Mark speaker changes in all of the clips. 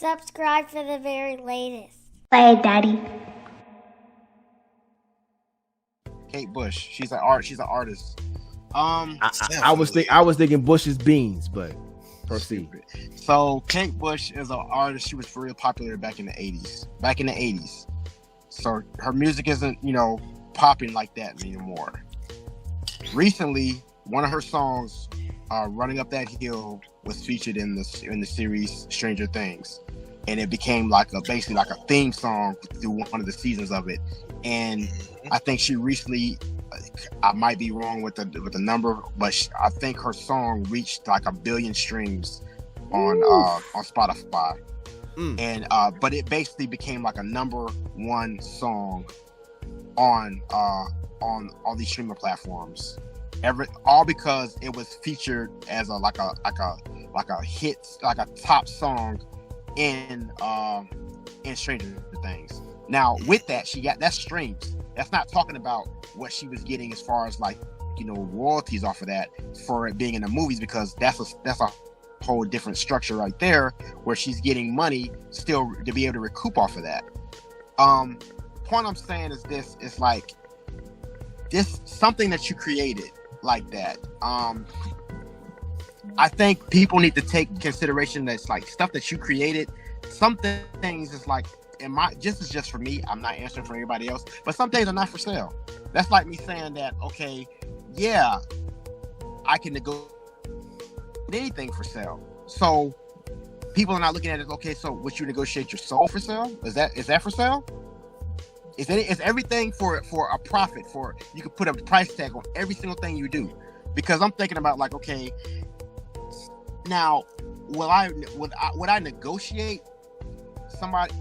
Speaker 1: Subscribe for the very latest.
Speaker 2: Play it, Daddy.
Speaker 3: Kate Bush. She's an artist.
Speaker 4: I was thinking Bush's beans, but proceed.
Speaker 3: So Kate Bush is an artist. She was real popular back in the 80s. So her music isn't, popping like that anymore. Recently, one of her songs, "Running Up That Hill," was featured in the series Stranger Things, and it became basically like a theme song through one of the seasons of it. And I think she recently, I might be wrong with the number, but I think her song reached like 1 billion streams on Spotify. And but it basically became like a number one song on all these streaming platforms. All because it was featured as a hit, like a top song in Stranger Things. Now with that, that's streams. That's not talking about what she was getting as far as royalties off of that for it being in the movies, because that's a whole different structure right there, where she's getting money still to be able to recoup off of that. Point I'm saying is this: it's like this something that you created like that. I think people need to take consideration that's like stuff that you created. Some things is like, this is just for me. I'm not answering for anybody else, but some things are not for sale. That's like me saying that, okay, yeah, I can negotiate anything for sale. So people are not looking at it. Okay, so would you negotiate your soul for sale? Is that for sale? Is everything for a profit? For you can put a price tag on every single thing you do? Because I'm thinking about like, okay, now would I negotiate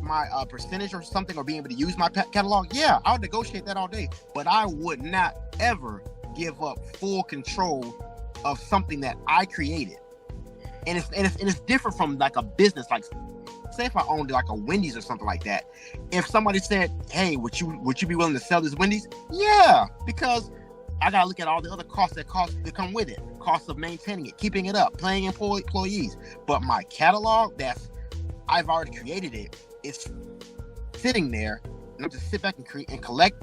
Speaker 3: my percentage or something, or being able to use my catalog? Yeah, I would negotiate that all day, but I would not ever give up full control of something that I created. And it's different from like a business. Like, say if I owned like a Wendy's or something like that. If somebody said, "Hey, would you be willing to sell this Wendy's?" Yeah, because I gotta look at all the other costs that come with it. Costs of maintaining it, keeping it up, paying employees. But my catalog, I've already created it. It's sitting there, and I just sit back and create and collect.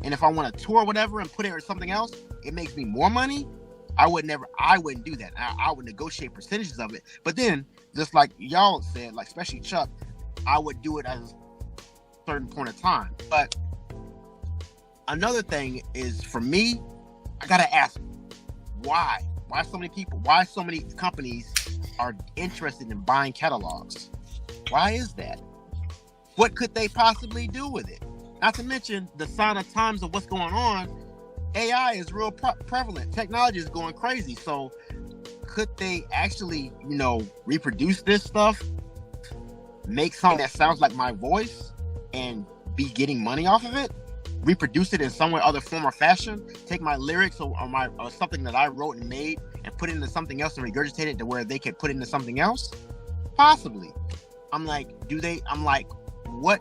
Speaker 3: And if I want to tour or whatever and put it or something else, it makes me more money. I wouldn't do that. I would negotiate percentages of it. But then, just like y'all said, like especially Chuck, I would do it at a certain point of time. But another thing is, for me, I gotta ask why. Why so many companies are interested in buying catalogs? Why is that? What could they possibly do with it? Not to mention the sign of times of what's going on. AI is real prevalent. Technology is going crazy. So could they actually, reproduce this stuff, make something that sounds like my voice and be getting money off of it? Reproduce it in some way, other form or fashion? Take my lyrics or something that I wrote and made and put it into something else and regurgitate it to where they can put it into something else? Possibly. I'm like, what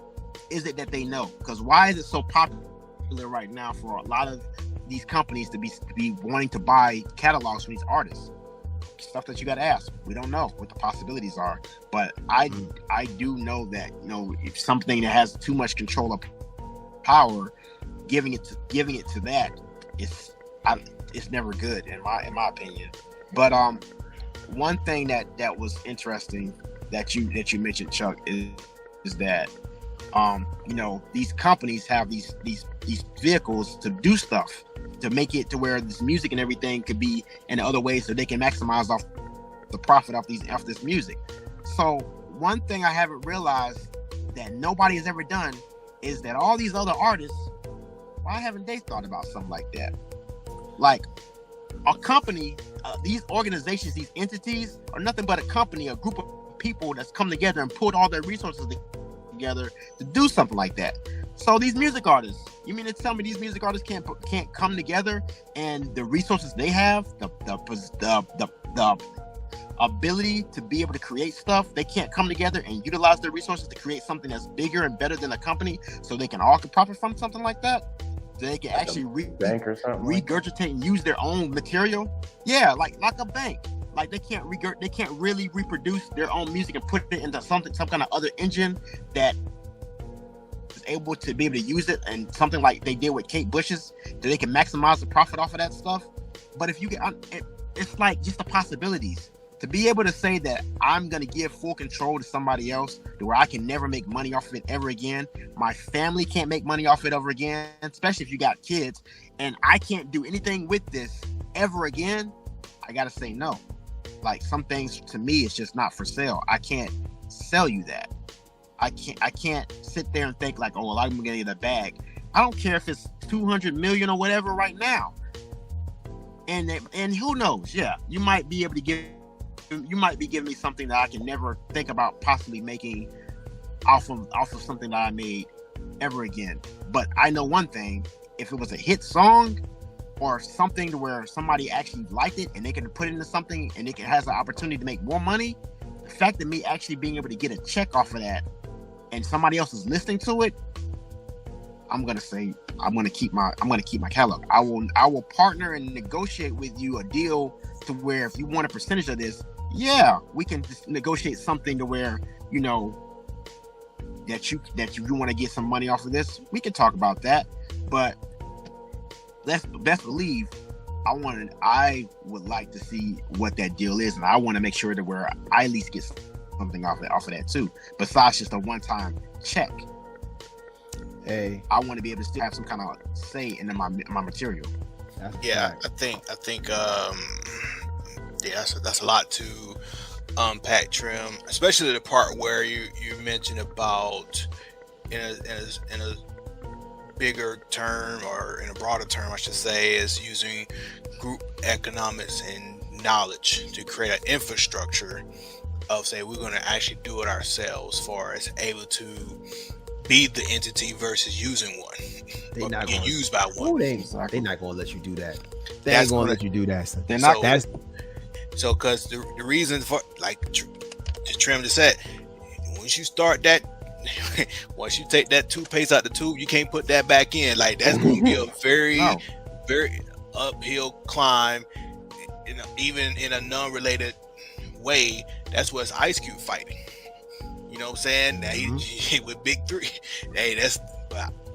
Speaker 3: is it that they know? Because why is it so popular right now for a lot of these companies to be wanting to buy catalogs from these artists? Stuff that you got to ask. We don't know what the possibilities are, but I do know that if something that has too much control of power, giving it to that, it's never good in my opinion. But one thing that was interesting that you mentioned, Chuck, is that these companies have these vehicles to do stuff, to make it to where this music and everything could be in other ways so they can maximize off the profit off this music. So one thing I haven't realized that nobody has ever done is that all these other artists, why haven't they thought about something like that? Like a company, these organizations, these entities are nothing but a company, a group of people that's come together and put all their resources together to do something like that. So these music artists, you mean to tell me these music artists can't come together, and the resources they have, the ability to be able to create stuff, they can't come together and utilize their resources to create something that's bigger and better than a company, so they can all profit from something like that? So they can like actually regurgitate and use their own material? Yeah, like a bank. like they can't really reproduce their own music and put it into some kind of other engine that is able to be able to use it, and something like they did with Kate Bush's, that they can maximize the profit off of that stuff. But if you get, it's like just the possibilities to be able to say that I'm going to give full control to somebody else to where I can never make money off of it ever again. My family can't make money off it ever again, especially if you got kids, and I can't do anything with this ever again. I got to say no. Like, some things to me, it's just not for sale. I can't sell you that. I can't sit there and think like, oh, well, I'm going to get a bag. I don't care if it's 200 million or whatever right now. And who knows? Yeah, you might be able to you might be giving me something that I can never think about possibly making off of something that I made ever again. But I know one thing: if it was a hit song or something to where somebody actually liked it and they can put it into something and it has the opportunity to make more money, the fact that me actually being able to get a check off of that and somebody else is listening to it, I'm gonna keep my catalog. I will partner and negotiate with you a deal to where if you want a percentage of this, yeah, we can just negotiate something to where, you know, that you want to get some money off of this. We can talk about that, but best believe I would like to see what that deal is, and I want to make sure that where I at least get something off of that too, besides just a one-time check.
Speaker 4: Hey,
Speaker 3: I want to be able to still have some kind of say in my material.
Speaker 2: Yeah, I think that's a lot to unpack, Trim, especially the part where you mentioned about in a bigger term, or in a broader term, I should say, is using group economics and knowledge to create an infrastructure of, say, we're going to actually do it ourselves, as far as able to be the entity versus using one.
Speaker 4: They not
Speaker 2: get
Speaker 4: gonna,
Speaker 2: used by one.
Speaker 4: Oh, they not going to let you do that. They ain't going to let you do that. Son.
Speaker 3: They're not.
Speaker 2: So, because the reason for, like Trim just said, once you start that, once you take that toothpaste out the tube, you can't put that back in. Like, that's going to be a very uphill climb. You know, even in a non-related way, that's what's Ice Cube fighting. You know what I'm saying? Now he with Big 3. Hey, that's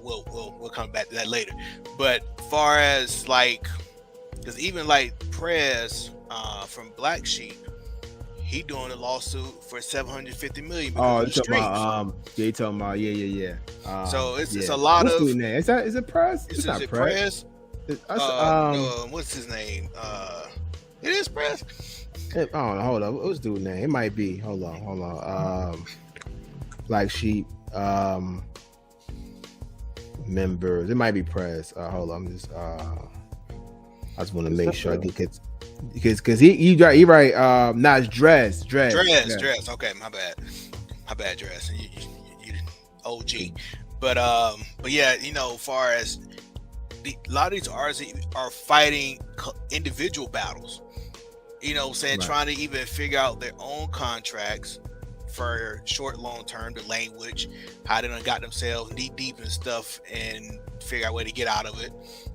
Speaker 2: we'll come back to that later. But far as like, because even like Prez from Black Sheep, he doing a lawsuit for $750 million.
Speaker 4: Oh, you talking about you talking about yeah.
Speaker 2: So it's a lot
Speaker 4: What's
Speaker 2: of.
Speaker 4: What's name? Is it Prez? It's not Prez.
Speaker 2: What's his name? It is Prez.
Speaker 4: I don't know. Hold on. What's dude's name? It might be. Hold on. Black Sheep members. It might be Prez. Hold on. I just want to make sure I get because he right. Nah, it's Dress.
Speaker 2: Okay, my bad, Dress. You OG. But yeah, you know, far as a lot of these artists are fighting individual battles. You know what I'm saying?
Speaker 4: Right.
Speaker 2: Trying to even figure out their own contracts for short, long term, the language, how they done got themselves knee deep and stuff, and figure out a way to get out of it.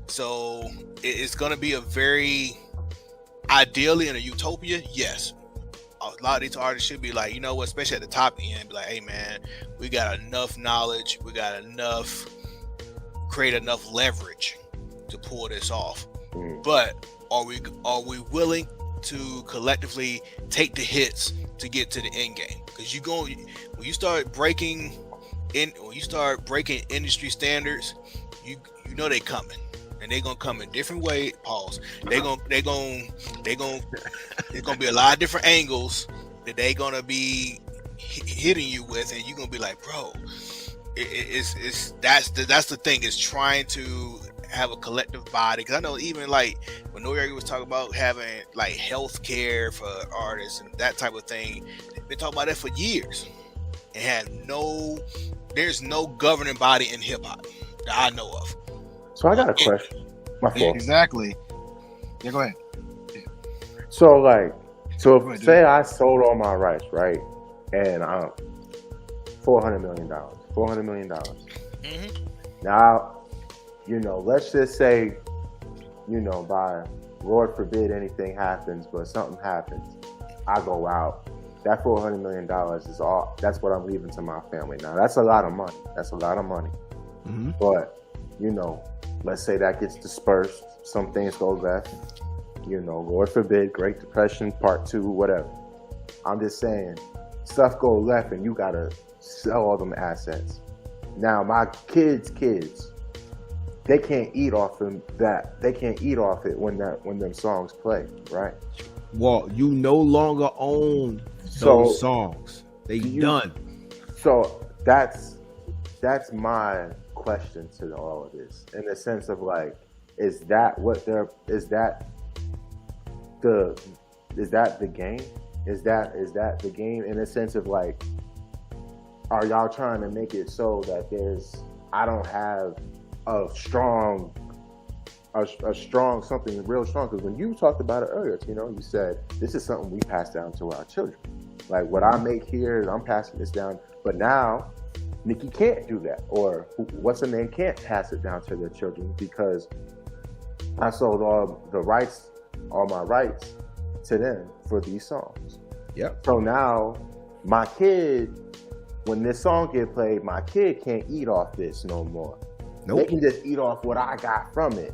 Speaker 2: So it's going to be a very, ideally in a utopia, yes. A lot of these artists should be like, you know what, especially at the top end, be like, hey man, we got enough knowledge, we got enough, create enough leverage to pull this off. But are we willing to collectively take the hits to get to the end game? Because when you start breaking industry standards, you know they coming, and they gonna come in different ways. Pause. They gonna there's gonna be a lot of different angles that they gonna be hitting you with, and you gonna be like, bro, that's the thing, is trying to have a collective body. Because I know even like when Noriega was talking about having like health care for artists and that type of thing, they've been talking about that for years, and there's no governing body in hip hop that I know of.
Speaker 5: So I got a question. My fault.
Speaker 3: Exactly. Yeah, go ahead.
Speaker 5: So if say I sold all my rights, right, and $400 million.
Speaker 2: Mm-hmm.
Speaker 5: Now, you know, let's just say, you know, by Lord forbid anything happens, but something happens, I go out. That $400 million is all. That's what I'm leaving to my family. Now that's a lot of money. That's a lot of money.
Speaker 4: Mm-hmm.
Speaker 5: But let's say that gets dispersed. Some things go left. Lord forbid, Great Depression, Part 2, whatever. I'm just saying, stuff go left, and you gotta sell all them assets. Now my kids, they can't eat off them that. They can't eat off it when them songs play, right?
Speaker 4: Well, you no longer own those songs. They done. So
Speaker 5: that's my question to all of this, in the sense of like, is that the game? Is that the game, in the sense of like, are y'all trying to make it so that I don't have a strong something real strong? Because when you talked about it earlier, you said this is something we pass down to our children. Like, what I make here, I'm passing this down. But now Nicki can't do that, or what's her name can't pass it down to their children, because I sold all my rights to them for these songs.
Speaker 4: Yep.
Speaker 5: So now my kid, when this song get played, my kid can't eat off this no more.
Speaker 4: Nope.
Speaker 5: They can just eat off what I got from it.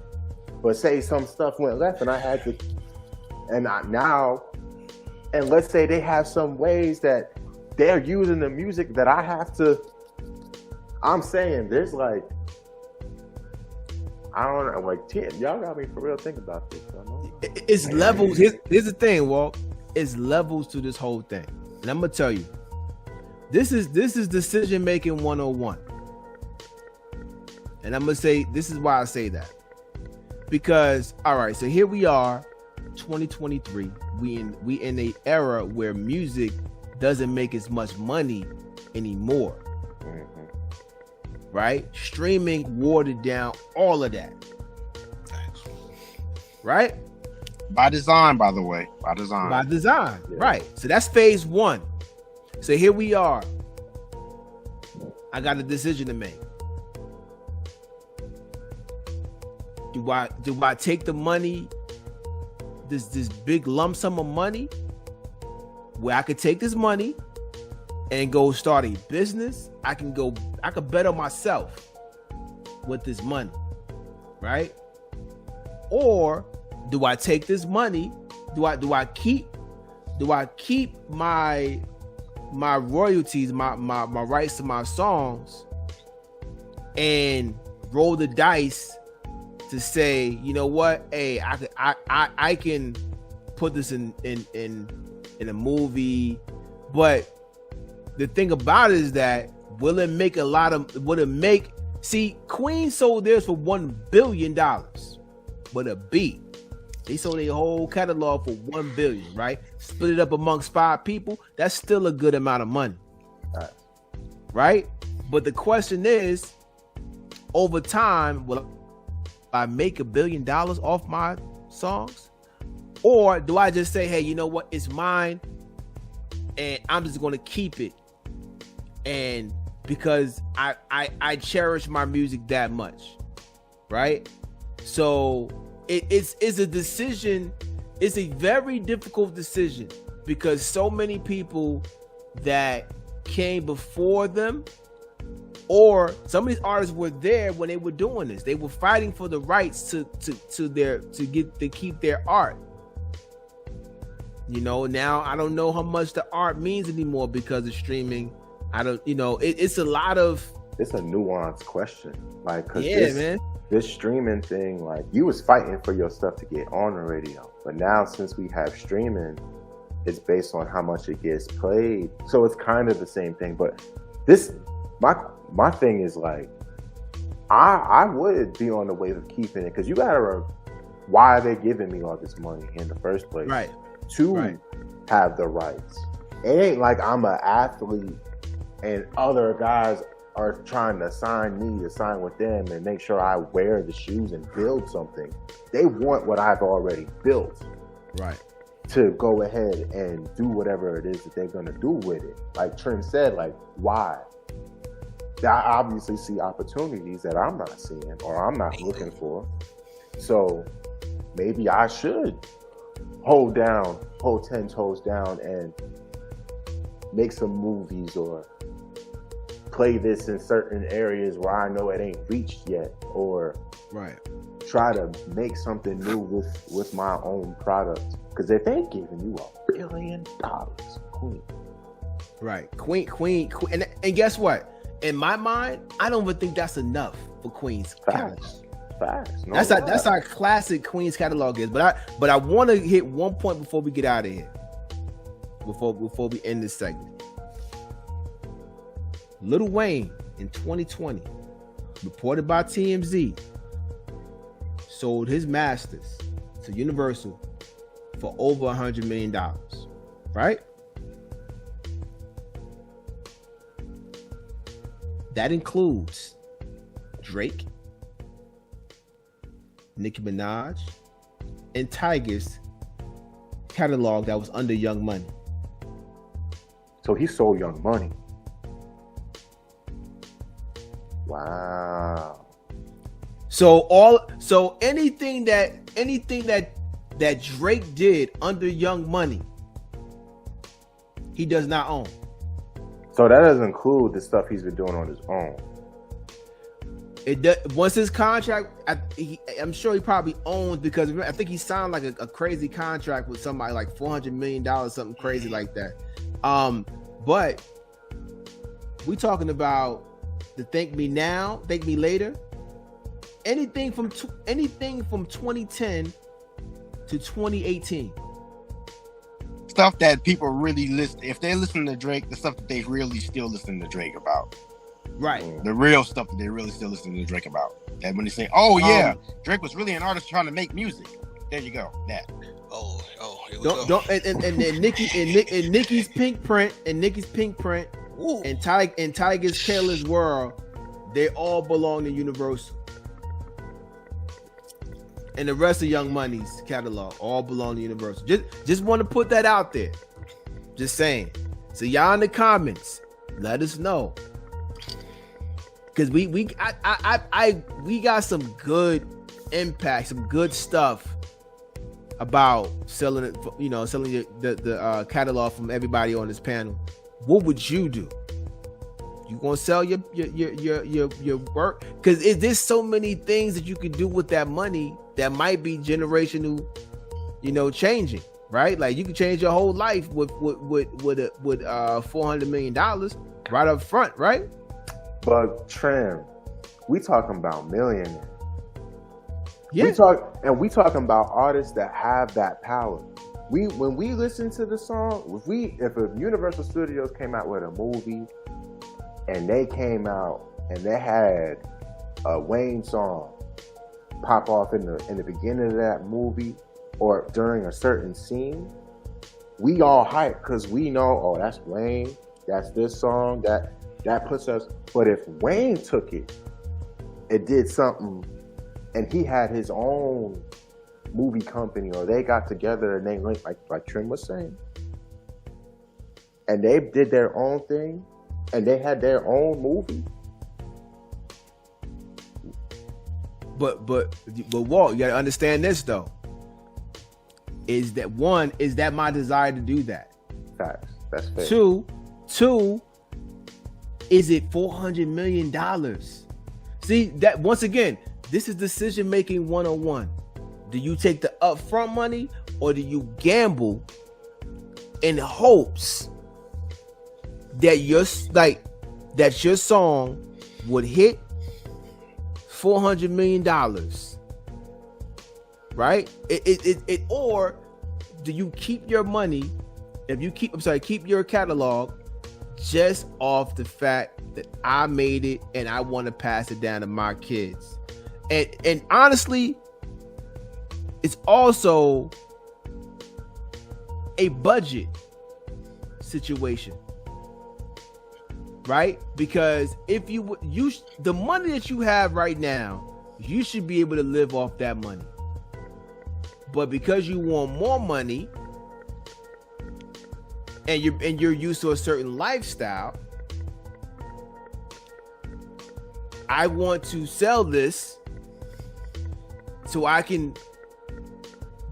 Speaker 5: But say some stuff went left and I had to, and let's say they have some ways that they're using the music that I have to. I'm saying there's like, I don't know, like, y'all got me for real. Think about this.
Speaker 4: It's levels. Here's the thing, Walt. It's levels to this whole thing, and I'm gonna tell you, this is decision making 101. And I'm gonna say, this is why I say that, because all right, so here we are, 2023. We in a era where music doesn't make as much money anymore. Right? Streaming watered down all of that. Right?
Speaker 3: By design, by the way. By design.
Speaker 4: Yeah. Right. So that's phase one. So here we are. I got a decision to make. Do I take the money, this big lump sum of money, where I could take this money and go start a business? I could bet on myself with this money, right? Or do I take this money? Do I keep my royalties, my rights to my songs, and roll the dice to say, you know what? Hey, I can put this in a movie, but the thing about it is that will it make Queen sold theirs for $1 billion with a beat. They sold their whole catalog for $1 billion, right? Split it up amongst 5 people. That's still a good amount of money, right? But the question is, over time, will I make $1 billion off my songs? Or do I just say, hey, you know what? It's mine, and I'm just going to keep it. And because I cherish my music that much, right? So it's a decision. It's a very difficult decision, because so many people that came before them, or some of these artists were there when they were doing this. They were fighting for the rights to keep their art. Now I don't know how much the art means anymore because of streaming. It's a lot of.
Speaker 5: It's a nuanced question, like, cause
Speaker 4: man.
Speaker 5: This streaming thing, like, you was fighting for your stuff to get on the radio, but now since we have streaming, it's based on how much it gets played. So it's kind of the same thing. But my thing is like, I would be on the wave of keeping it, because you gotta. Why are they giving me all this money in the first place?
Speaker 4: Right.
Speaker 5: To have the rights. It ain't like I'm an athlete and other guys are trying to sign me to sign with them and make sure I wear the shoes and build something. They want what I've already built.
Speaker 4: Right.
Speaker 5: To go ahead and do whatever it is that they're going to do with it. Like Trent said, like, why? I obviously see opportunities that I'm not seeing or I'm not looking for. So maybe I should hold 10 toes down and make some movies or play this in certain areas where I know it ain't reached yet, or
Speaker 4: Right.
Speaker 5: try to make something new with my own product. Because if they giving you $1 billion, Queen.
Speaker 4: Right. Queen. And guess what? In my mind, I don't even think that's enough for Queen's catalog.
Speaker 5: Facts. No
Speaker 4: That's our classic Queen's catalog is. But I want to hit one point before we get out of here. Before we end this segment. Lil Wayne in 2020, reported by TMZ, sold his masters to Universal for over $100 million. Right? That includes Drake, Nicki Minaj, and Tyga's catalog that was under Young Money.
Speaker 5: So he sold Young Money. Wow.
Speaker 4: So anything that Drake did under Young Money, he does not own.
Speaker 5: So that doesn't include the stuff he's been doing on his own.
Speaker 4: It does, once his contract, I'm sure he probably owns, because I think he signed like a crazy contract with somebody like $400 million, something crazy like that. But we talking about the Thank Me Now, Thank Me Later. Anything from 2010 to 2018.
Speaker 3: Stuff that people really listen. If they're listening to Drake, the stuff that they really still listen to Drake about.
Speaker 4: Right.
Speaker 3: The real stuff that they really still listen to Drake about. And when they say, "Oh yeah, Drake was really an artist trying to make music," there you go. That.
Speaker 2: Oh, here we
Speaker 4: Don't
Speaker 2: go.
Speaker 4: and then Nicki's Pink Print and
Speaker 2: Ooh.
Speaker 4: and Tyga's Careless World, they all belong to Universal. And the rest of Young Money's catalog all belong to Universal. Just want to put that out there. Just saying. So y'all in the comments, let us know. Cause we got some good impact, some good stuff about selling it, selling the catalog from everybody on this panel. What would you do? You gonna sell your work? Because there's so many things that you can do with that money that might be generational, changing, right? Like you can change your whole life with $400 million right up front, right?
Speaker 5: But Trim, we talking about millionaires.
Speaker 4: Yeah.
Speaker 5: We talking about artists that have that power. When we listen to the song, if a Universal Studios came out with a movie and they came out and they had a Wayne song pop off in the beginning of that movie or during a certain scene, we all hype because we know, oh, that's Wayne, that's this song, that puts us. But if Wayne took it did something, and he had his own movie company, or they got together and they linked, like Trim was saying, and they did their own thing, and they had their own movie.
Speaker 4: But Walt, you gotta understand this though. Is that my desire to do that?
Speaker 5: Facts. That's fair.
Speaker 4: Two, is it $400 million? See, that once again, this is decision making 101. Do you take the upfront money or do you gamble in hopes that your song would hit $400 million? Right? Or do you keep your money? Keep your catalog just off the fact that I made it and I want to pass it down to my kids. And honestly, it's also a budget situation, right? Because if the money that you have right now, you should be able to live off that money. But because you want more money and you're used to a certain lifestyle, I want to sell this so I can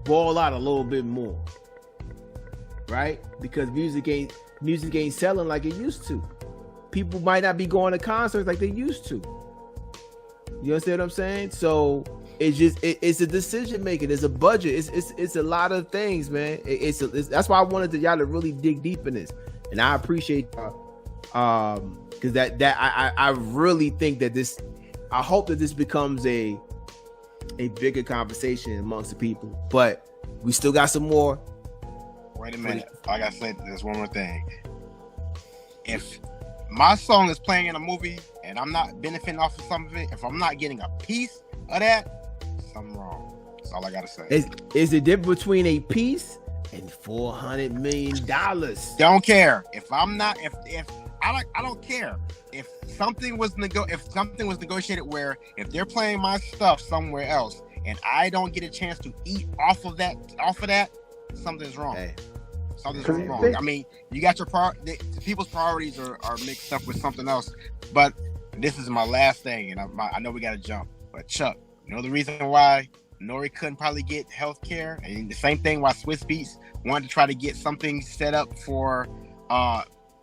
Speaker 4: ball out a little bit more, right? Because music ain't selling like it used to. People might not be going to concerts like they used to. You understand what I'm saying? So it's a decision making. It's a budget. It's a lot of things, man. That's why I wanted y'all to really dig deep in this, and I appreciate because I really think that this. I hope that this becomes a bigger conversation amongst the people. But we still got some more.
Speaker 3: Wait a minute. I gotta say there's one more thing. If my song is playing in a movie and I'm not benefiting off of some of it, if I'm not getting a piece of that, something wrong. That's all I gotta say.
Speaker 4: Is the difference between a piece and $400 million?
Speaker 3: Don't care. If I'm not, if I don't care. If something was negotiated where if they're playing my stuff somewhere else and I don't get a chance to eat off of that, something's wrong.
Speaker 4: Hey.
Speaker 3: Something's wrong. I mean, you got your people's priorities are mixed up with something else. But this is my last thing, and I know we got to jump. But Chuck, you know the reason why Nori couldn't probably get health care, and the same thing why Swiss Beats wanted to try to get something set up for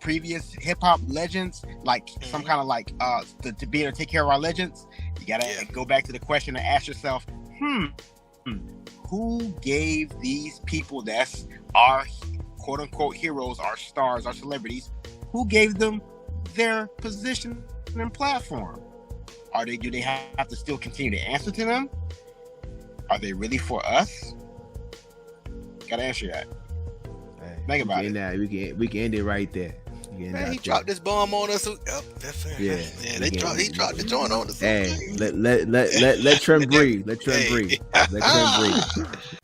Speaker 3: previous hip hop legends, like some kind of like to be able to take care of our legends. You gotta go back to the question and ask yourself, who gave these people that's our quote unquote heroes, our stars, our celebrities, who gave them their position and platform? Do they have to still continue to answer to them? Are they really for us? Gotta answer that. Think about it.
Speaker 4: We can end it right there.
Speaker 2: Man, he dropped this bomb on us. That's fair.
Speaker 4: Yeah,
Speaker 2: he dropped the joint on us.
Speaker 4: Hey, let Trent breathe. Let Trent breathe. Let Trent breathe.